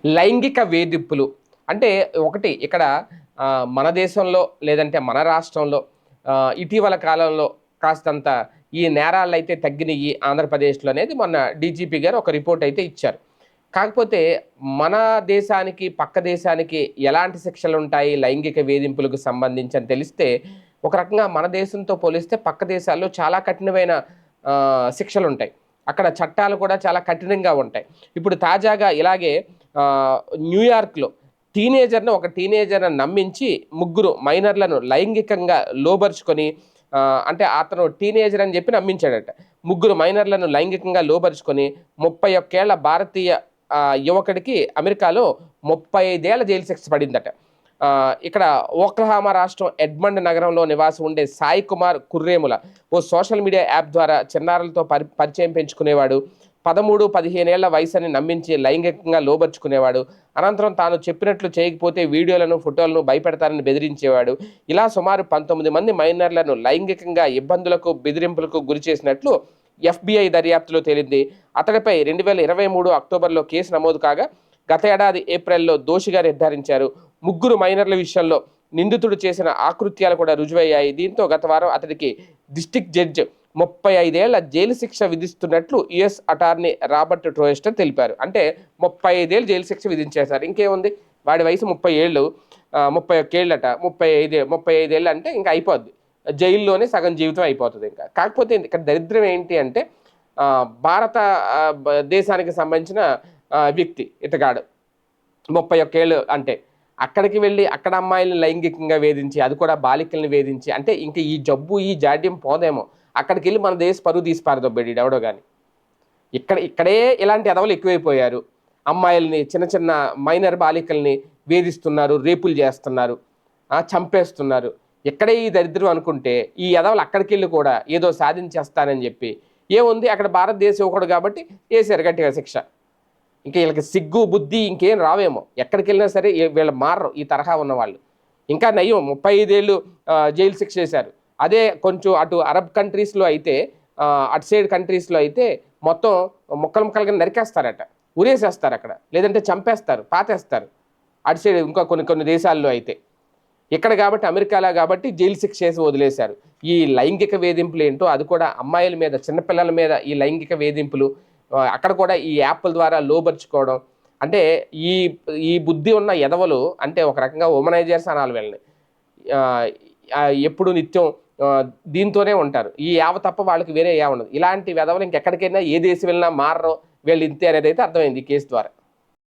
లైంగిక వేధింపులు అంటే ఒకటి ఇక్కడ మన దేశంలో లేదంటే మన రాష్ట్రంలో ఇటీవల కాలంలో కాస్తంత ఈ నేరాలు అయితే తగ్గినాయి ఆంధ్రప్రదేశ్లో అనేది మొన్న డీజీపీ గారు ఒక రిపోర్ట్ అయితే ఇచ్చారు. కాకపోతే మన దేశానికి పక్క దేశానికి ఎలాంటి శిక్షలు ఉంటాయి లైంగిక వేధింపులకు సంబంధించి అని తెలిస్తే ఒక రకంగా మన దేశంతో పోలిస్తే పక్క దేశాల్లో చాలా కఠినమైన శిక్షలు ఉంటాయి. అక్కడ చట్టాలు కూడా చాలా కఠినంగా ఉంటాయి. ఇప్పుడు తాజాగా ఇలాగే న్యూయార్క్లో ఒక టీనేజర్ను నమ్మించి ముగ్గురు మైనర్లను లైంగికంగా లోబరుచుకొని అంటే అతను టీనేజర్ అని చెప్పి నమ్మించాడట. ముగ్గురు మైనర్లను లైంగికంగా లోబరుచుకొని 31 ఏళ్ల భారతీయ యువకుడికి అమెరికాలో 35 ఏళ్ల జైలు శిక్ష పడిందట. ఇక్కడ ఓక్లహామా రాష్ట్రం ఎడ్మండ్ నగరంలో నివాసం ఉండే సాయి కుమార్ కుర్రేముల ఓ సోషల్ మీడియా యాప్ ద్వారా చిన్నారులతో పరిచయం పెంచుకునేవాడు. 13-15 ఏళ్ల వయసుని నమ్మించి లైంగికంగా లోబర్చుకునేవాడు. అనంతరం తాను చెప్పినట్లు చేయకపోతే వీడియోలను ఫోటోలను భయపెడతారని బెదిరించేవాడు. ఇలా సుమారు 19 మంది మైనర్లను లైంగికంగా ఇబ్బందులకు బెదిరింపులకు గురి చేసినట్లు FBI దర్యాప్తులో తేలింది. అతడిపై 2023 అక్టోబర్లో కేసు నమోదు కాగా గత ఏడాది ఏప్రిల్లో దోషిగా నిర్ధారించారు. ముగ్గురు మైనర్ల విషయంలో నిందితుడు చేసిన ఆకృత్యాలు కూడా రుజువయ్యాయి. దీంతో గత వారం అతడికి డిస్ట్రిక్ట్ జడ్జి 35 ఏళ్ల జైలు శిక్ష విధిస్తున్నట్లు యుఎస్ అటార్నీ రాబర్ట్ ట్రోయస్టర్ తెలిపారు. అంటే 35 ఏళ్ళు జైలు శిక్ష విధించేశారు. ఇంకేముంది, వాడి వయసు 30 ఏళ్ళు, 31 ఏళ్ళట. 35 ఏళ్ళు అంటే ఇంకా అయిపోద్ది, జైల్లోనే సగం జీవితం అయిపోతుంది. ఇంకా కాకపోతే ఇక్కడ దరిద్రం ఏంటి అంటే భారత దేశానికి సంబంధించిన వ్యక్తి ఇతగాడు 31 ఏళ్ళు అంటే అక్కడికి వెళ్ళి అక్కడ అమ్మాయిలను లైంగికంగా వేధించి, అది కూడా బాలికల్ని వేధించి, అంటే ఇంక ఈ జబ్బు ఈ జాడ్యం పోదేమో. అక్కడికి వెళ్ళి మన దేశ పరువు తీసి పారదొబ్బేడు ఎవడో కానీ. ఇక్కడే ఇలాంటి ఎదవలు ఎక్కువైపోయారు. అమ్మాయిల్ని, చిన్న చిన్న మైనర్ బాలికల్ని వేధిస్తున్నారు, రేపులు చేస్తున్నారు, చంపేస్తున్నారు. ఇక్కడే ఈ దరిద్రం అనుకుంటే ఈ ఎదవలు అక్కడికి వెళ్ళి కూడా ఏదో సాధించేస్తానని చెప్పి ఏముంది, అక్కడ భారతదేశం ఒకడు కాబట్టి వేసారు గట్టిగా శిక్ష. ఇంకా వీళ్ళకి సిగ్గు బుద్ధి ఇంకేం రావేమో. ఎక్కడికి వెళ్ళినా సరే వీళ్ళు మారరు ఈ తరహా ఉన్నవాళ్ళు. ఇంకా నయ్యం 35 ఏళ్ళు జైలు శిక్ష చేశారు. అదే కొంచెం అటు అరబ్ కంట్రీస్లో అయితే, అటు సైడ్ కంట్రీస్లో అయితే మొత్తం ముక్కలు ముక్కలుగా నరికేస్తారట, ఉరేసేస్తారు అక్కడ, లేదంటే చంపేస్తారు, పాతేస్తారు. అటు సైడ్ ఇంకా కొన్ని దేశాల్లో అయితే. ఇక్కడ కాబట్టి అమెరికాలో కాబట్టి జైలు శిక్ష చేసి వదిలేశారు. ఈ లైంగిక వేధింపులు ఏంటో, అది కూడా అమ్మాయిల మీద, చిన్నపిల్లల మీద ఈ లైంగిక వేధింపులు, అక్కడ కూడా ఈ యాప్ల ద్వారా లోబర్చుకోవడం. అంటే ఈ బుద్ధి ఉన్న ఎదవలు అంటే ఒక రకంగా ఉమనైజర్స్ అనాలి వీళ్ళని. ఎప్పుడు నిత్యం దీంతోనే ఉంటారు. ఈ యావ తప్ప వాళ్ళకి వేరే యావ ఉండదు. ఇలాంటి వెధవలు ఇంకెక్కడికైనా ఏ దేశం వెళ్ళినా మారరు, వీళ్ళు ఇంతే అనేది అయితే అర్థమైంది ఈ కేసు ద్వారా.